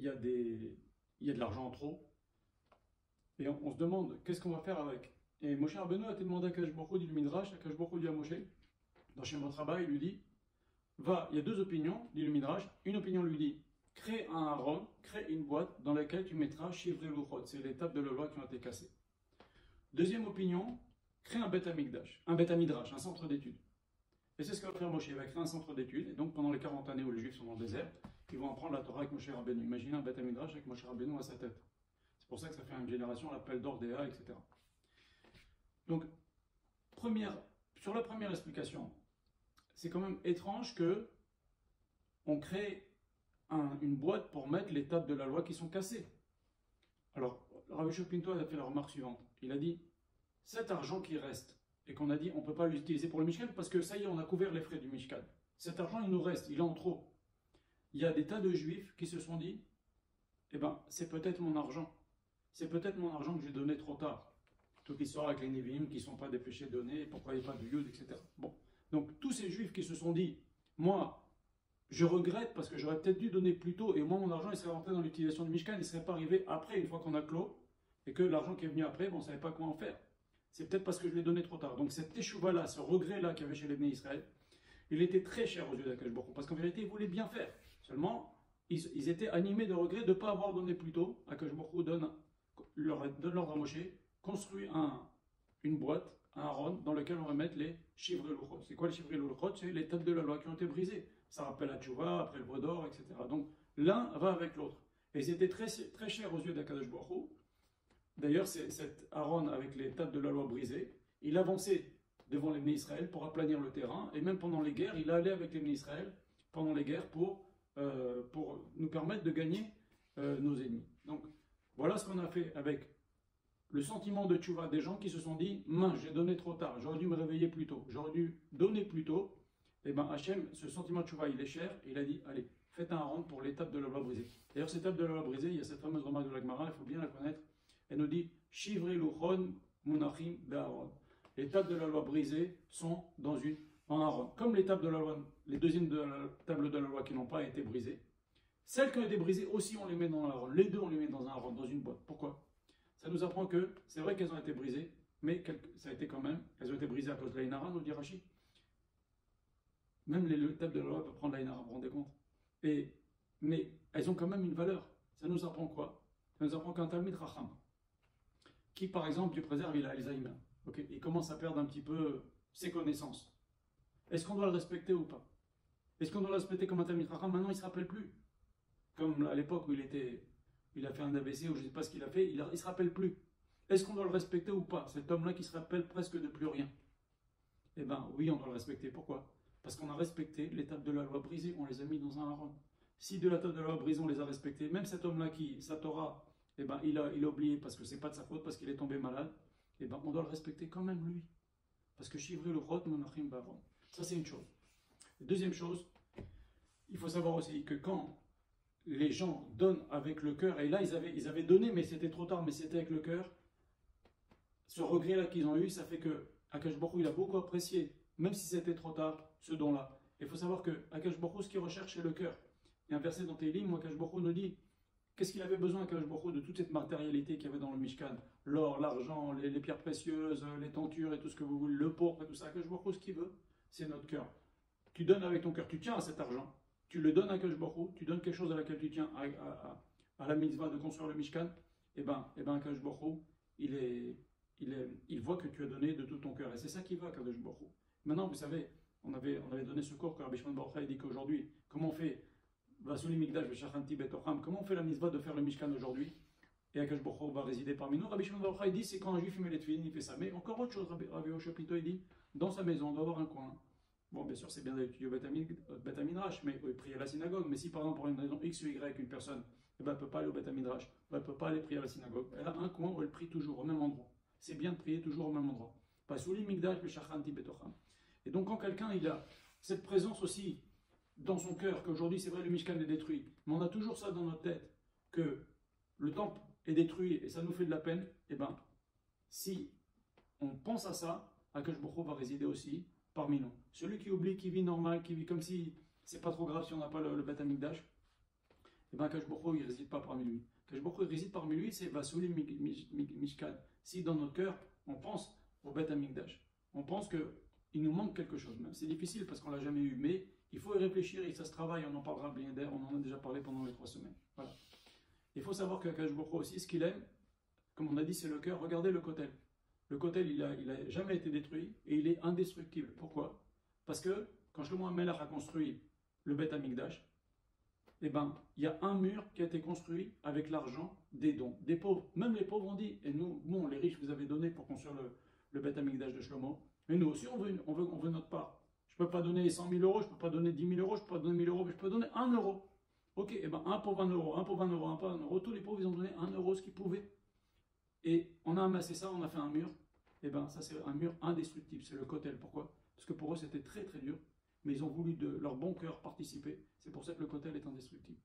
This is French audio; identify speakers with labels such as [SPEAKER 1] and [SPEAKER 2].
[SPEAKER 1] il y a de l'argent en trop, et on se demande qu'est-ce qu'on va faire avec. Et Moshe Rabbeinu a été demandé à Akadosh Baruch Hu, dit le Midrash, Akadosh Baruch Hu dit à Moshe, dans Shemot Rabbah, il lui dit, va, il y a deux opinions, dit le Midrash. Une opinion lui dit, crée un haron, crée une boîte dans laquelle tu mettras Shivrei Luchot, c'est les tables de la loi qui ont été cassées. Deuxième opinion, crée un Bet Amikdash, un Bet Midrash, un centre d'études. Et c'est ce que va faire Moshe, il va créer un centre d'études, et donc pendant les 40 années où les Juifs sont dans le désert, ils vont apprendre la Torah avec Moshe Rabbeinu. Imaginez un Bet Midrash avec Moshe Rabbeinu à sa tête. C'est pour ça que ça fait une génération, l'appel d'Ordéa, etc. Donc, sur la première explication, c'est quand même étrange que on crée une boîte pour mettre les tables de la loi qui sont cassées. Alors, Rabbi Shopinto a fait la remarque suivante. Il a dit, cet argent qui reste, et qu'on a dit on ne peut pas l'utiliser pour le Mishkan, parce que ça y est, on a couvert les frais du Mishkan. Cet argent, il nous reste, il est en trop. Il y a des tas de Juifs qui se sont dit, eh ben, c'est peut-être mon argent. C'est peut-être mon argent que j'ai donné trop tard. Toute l'histoire avec les Nevi'im qui ne sont pas dépêchés de donner, pourquoi il n'y a pas de Yud, etc. Bon. Donc, tous ces Juifs qui se sont dit, moi, je regrette parce que j'aurais peut-être dû donner plus tôt, et moi, mon argent, il serait rentré dans l'utilisation du Mishkan, il ne serait pas arrivé après, une fois qu'on a clos, et que l'argent qui est venu après, on ne savait pas quoi en faire. C'est peut-être parce que je l'ai donné trop tard. Donc cette teshuva-là, ce regret-là qu'il y avait chez les Bnei Israël, il était très cher aux yeux d'Akadosh Baruch Hu, parce qu'en vérité, ils voulaient bien faire. Seulement, ils étaient animés de regret de ne pas avoir donné plus tôt. Akadosh Baruch Hu donne l'ordre à Moshe, construit une boîte, un haron, dans lequel on va mettre les Shivrei Luchot. C'est quoi les Shivrei Luchot? C'est les tables de la loi qui ont été brisées. Ça rappelle la tchouva, après le Brodor, etc. Donc l'un va avec l'autre. Et c'était très, très cher aux yeux d'Akadosh Baruch Hu. D'ailleurs, cet Aaron avec les tables de la loi brisées, il avançait devant les Bnei Israël pour aplanir le terrain, et même pendant les guerres, il allait avec les Bnei Israël pendant les guerres pour nous permettre de gagner nos ennemis. Donc, voilà ce qu'on a fait avec le sentiment de tchouva des gens qui se sont dit, mince, j'ai donné trop tard, j'aurais dû me réveiller plus tôt, j'aurais dû donner plus tôt. Et bien Hachem, ce sentiment de tchouva, il est cher, et il a dit, allez, faites un Aaron pour les tables de la loi brisée. D'ailleurs, ces tables de la loi brisée, il y a cette fameuse remarque de la Gemara, il faut bien la connaître. Elle nous dit Shivrei Luchon Munachim Be'Aaron. Les tables de la loi brisées sont en Aaron. Comme les tables de la loi, les deuxièmes tables de la loi qui n'ont pas été brisées, celles qui ont été brisées aussi, on les met dans l'Aaron. Les deux, on les met dans un Aaron, dans une boîte. Pourquoi? Ça nous apprend que c'est vrai qu'elles ont été brisées, mais ça a été quand même, elles ont été brisées à cause de l'Aïnara, nous dit Rashi. Même les tables de la loi peuvent prendre l'Aïnara, vous vous rendez compte? Mais elles ont quand même une valeur. Ça nous apprend quoi? Ça nous apprend qu'un Talmid Racham, qui par exemple, Dieu préserve, il a Alzheimer, okay, il commence à perdre un petit peu ses connaissances. Est-ce qu'on doit le respecter ou pas? Est-ce qu'on doit le respecter comme un Talmid Racham? Maintenant, il ne se rappelle plus. Comme à l'époque où il a fait un AVC ou je ne sais pas ce qu'il a fait, il ne se rappelle plus. Est-ce qu'on doit le respecter ou pas? Cet homme-là qui se rappelle presque de plus rien. Eh bien, oui, on doit le respecter. Pourquoi? Parce qu'on a respecté les tables de la loi brisées, on les a mis dans un haron. Si de la table de la loi brisée, on les a respectées, même cet homme-là qui, sa Torah, eh ben, il a oublié parce que c'est pas de sa faute, parce qu'il est tombé malade, eh ben, on doit le respecter quand même lui. Parce que Shivrei Luchot Munachim Be'Aaron. Ça, c'est une chose. Deuxième chose, il faut savoir aussi que quand les gens donnent avec le cœur, et là, ils avaient donné, mais c'était trop tard, mais c'était avec le cœur, ce regret-là qu'ils ont eu, ça fait que Akadosh Baruch Hu, il a beaucoup apprécié, même si c'était trop tard, ce don-là. Il faut savoir que Akadosh Baruch Hu, ce qu'il recherche, c'est le cœur. Il y a un verset dans Télim où Akadosh Baruch Hu nous dit qu'est-ce qu'il avait besoin, Akadosh Baruch Hu, de toute cette matérialité qu'il y avait dans le Mishkan, l'or, l'argent, les pierres précieuses, les tentures et tout ce que vous voulez, le pourpre et tout ça. Akadosh Baruch Hu, ce qu'il veut, c'est notre cœur. Tu donnes avec ton cœur, tu tiens à cet argent, tu le donnes à Akadosh Baruch Hu, tu donnes quelque chose à laquelle tu tiens, à la mitzvah de construire le Mishkan, et ben Akadosh Baruch Hu, il voit que tu as donné de tout ton cœur. Et c'est ça qui va, Akadosh Baruch Hu. Maintenant, vous savez, on avait donné ce cours que Rabbi Shimon Bar Yochai dit qu'aujourd'hui, comment on fait comment on fait la mitzvah de faire le Mishkan aujourd'hui? Et Akadosh Baruch Hu va résider parmi nous. Rabbi Shimon Bar Yochai dit c'est quand un juif met les tefillin, il fait ça. Mais encore autre chose, Rabbi Shopinto, il dit dans sa maison, on doit avoir un coin. Bon, bien sûr, c'est bien d'étudier au Bet Midrash, mais prier à la synagogue. Mais si par exemple, pour une raison X ou Y, une personne ne peut pas aller au Bet Midrash, elle ne peut pas aller prier à la synagogue, elle a un coin où elle prie toujours au même endroit. C'est bien de prier toujours au même endroit. Et donc, quand quelqu'un il a cette présence aussi dans son cœur, qu'aujourd'hui, c'est vrai, le Mishkan est détruit, mais on a toujours ça dans notre tête, que le temple est détruit et ça nous fait de la peine, et bien, si on pense à ça, Akadosh Baruch Hu va résider aussi parmi nous. Celui qui oublie, qui vit normal, qui vit comme si c'est pas trop grave si on n'a pas le Bet Amikdash, et bien Akash Baruch Hu, il ne réside pas parmi lui. Akash Baruch Hu, il réside parmi lui, c'est Vasuli Mishkan. Si dans notre cœur, on pense au Beth Amikdash, on pense qu'il nous manque quelque chose, même c'est difficile parce qu'on ne l'a jamais eu, mais il faut y réfléchir et ça se travaille, on en parlera bien d'air, on en a déjà parlé pendant les 3 semaines. Voilà. Il faut savoir qu'Akash Baruch Hu aussi, ce qu'il aime, comme on a dit, c'est le cœur. Regardez le kotel. Le kotel, il a jamais été détruit et il est indestructible. Pourquoi? Parce que quand Shlomo HaMelech a construit le Beth Amikdash, eh ben, il y a un mur qui a été construit avec l'argent des dons, des pauvres. Même les pauvres ont dit, et nous, bon, les riches, vous avez donné pour construire le Beth Amikdash de Shlomo, mais nous aussi, on veut notre part. Je ne peux pas donner 100 000 euros, je ne peux pas donner 10 000 euros, je ne peux pas donner 1 000 euros, mais je peux donner 1 euro. Ok, et ben un pour 20 euros, un pour 20 euros, un pour 20 euros. Tous les pauvres, ils ont donné 1 euro ce qu'ils pouvaient. Et on a amassé ça, on a fait un mur. Et ben ça, c'est un mur indestructible, c'est le kotel. Pourquoi? Parce que pour eux, c'était très très dur. Mais ils ont voulu de leur bon cœur participer. C'est pour ça que le kotel est indestructible.